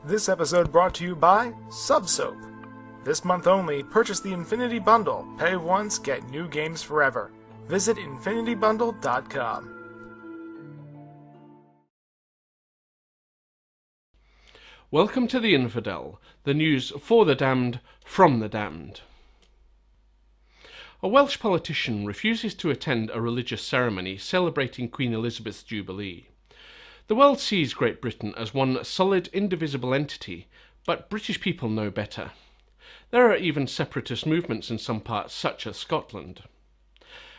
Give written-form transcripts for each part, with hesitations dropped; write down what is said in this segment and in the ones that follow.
This episode brought to you by Subsoap. This month only, purchase the Infinity Bundle. Pay once, get new games forever. Visit infinitybundle.com. Welcome to the Infidel, the news for the damned, from the damned. A Welsh politician refuses to attend a religious ceremony celebrating Queen Elizabeth's Jubilee. The world sees Great Britain as one solid, indivisible entity, but British people know better. There are even separatist movements in some parts, such as Scotland.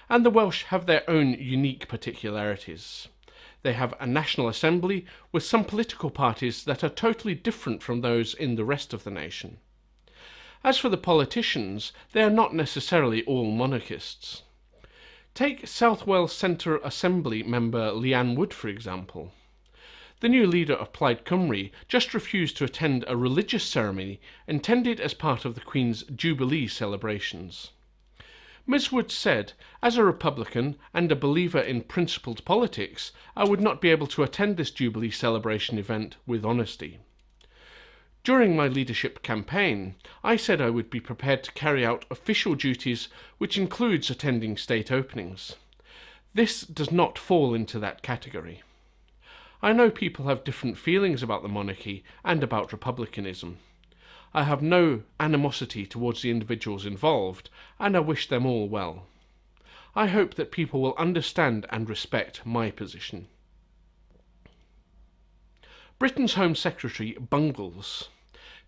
And the Welsh have their own unique particularities. They have a National Assembly with some political parties that are totally different from those in the rest of the nation. As for the politicians, they are not necessarily all monarchists. Take South Wales Centre Assembly member Leanne Wood, for example. The new leader of Plaid Cymru just refused to attend a religious ceremony intended as part of the Queen's Jubilee celebrations. Ms. Wood said, "As a Republican and a believer in principled politics, I would not be able to attend this Jubilee celebration event with honesty. During my leadership campaign, I said I would be prepared to carry out official duties, which includes attending state openings. This does not fall into that category. I know people have different feelings about the monarchy and about republicanism. I have no animosity towards the individuals involved, and I wish them all well. I hope that people will understand and respect my position." Britain's Home Secretary bungles.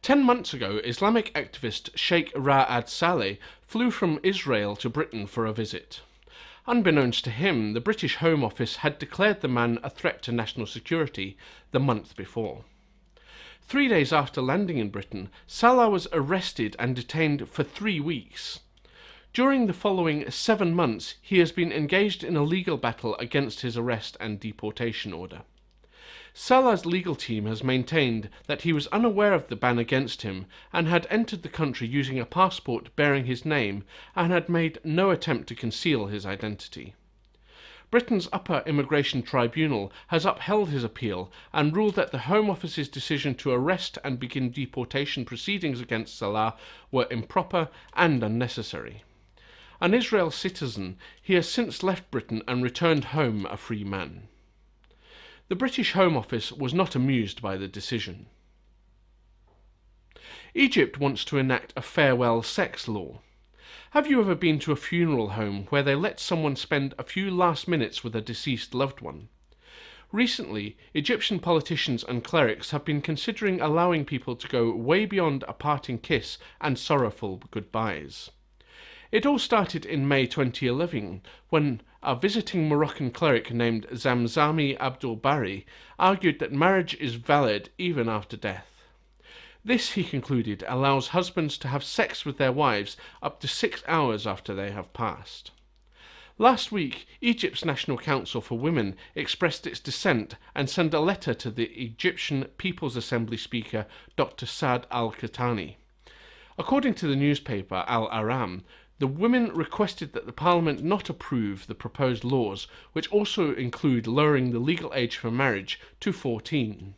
10 months ago, Islamic activist Sheikh Ra'ad Saleh flew from Israel to Britain for a visit. Unbeknownst to him, the British Home Office had declared the man a threat to national security the month before. 3 days after landing in Britain, Salah was arrested and detained for 3 weeks. During the following 7 months, he has been engaged in a legal battle against his arrest and deportation order. Salah's legal team has maintained that he was unaware of the ban against him and had entered the country using a passport bearing his name and had made no attempt to conceal his identity. Britain's Upper Immigration Tribunal has upheld his appeal and ruled that the Home Office's decision to arrest and begin deportation proceedings against Salah were improper and unnecessary. An Israel citizen, he has since left Britain and returned home a free man. The British Home Office was not amused by the decision. Egypt wants to enact a farewell sex law. Have you ever been to a funeral home where they let someone spend a few last minutes with a deceased loved one? Recently, Egyptian politicians and clerics have been considering allowing people to go way beyond a parting kiss and sorrowful goodbyes. It all started in May 2011, when a visiting Moroccan cleric named Zamzami Abdul Bari argued that marriage is valid even after death. This, he concluded, allows husbands to have sex with their wives up to 6 hours after they have passed. Last week, Egypt's National Council for Women expressed its dissent and sent a letter to the Egyptian People's Assembly Speaker, Dr. Saad al-Qahtani. According to the newspaper Al-Aram, the women requested that the Parliament not approve the proposed laws, which also include lowering the legal age for marriage to 14.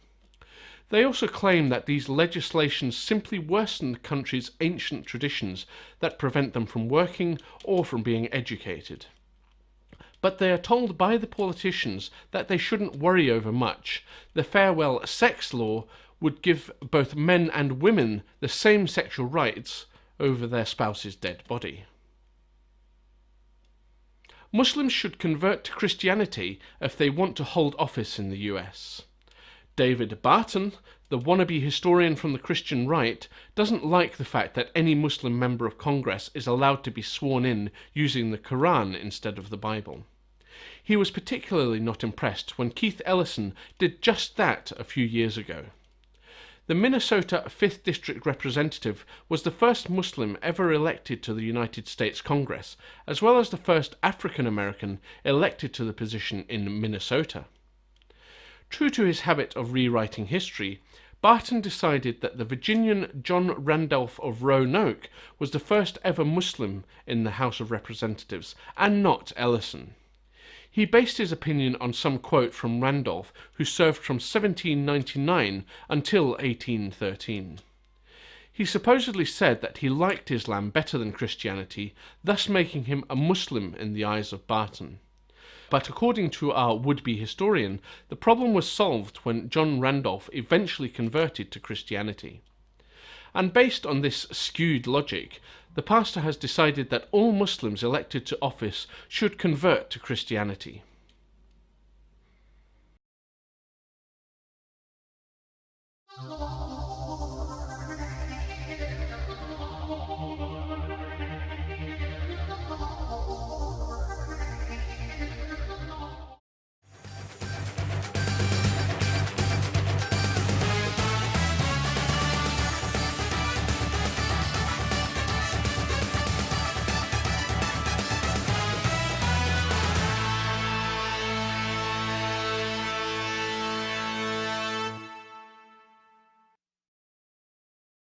They also claim that these legislations simply worsen the country's ancient traditions that prevent them from working or from being educated. But they are told by the politicians that they shouldn't worry over much. The farewell sex law would give both men and women the same sexual rights over their spouse's dead body. Muslims should convert to Christianity if they want to hold office in the US. David Barton, the wannabe historian from the Christian right, doesn't like the fact that any Muslim member of Congress is allowed to be sworn in using the Quran instead of the Bible. He was particularly not impressed when Keith Ellison did just that a few years ago. The Minnesota 5th District Representative was the first Muslim ever elected to the United States Congress, as well as the first African American elected to the position in Minnesota. True to his habit of rewriting history, Barton decided that the Virginian John Randolph of Roanoke was the first ever Muslim in the House of Representatives, and not Ellison. He based his opinion on some quote from Randolph, who served from 1799 until 1813. He supposedly said that he liked Islam better than Christianity, thus making him a Muslim in the eyes of Barton. But according to our would-be historian, the problem was solved when John Randolph eventually converted to Christianity. And based on this skewed logic, the pastor has decided that all Muslims elected to office should convert to Christianity.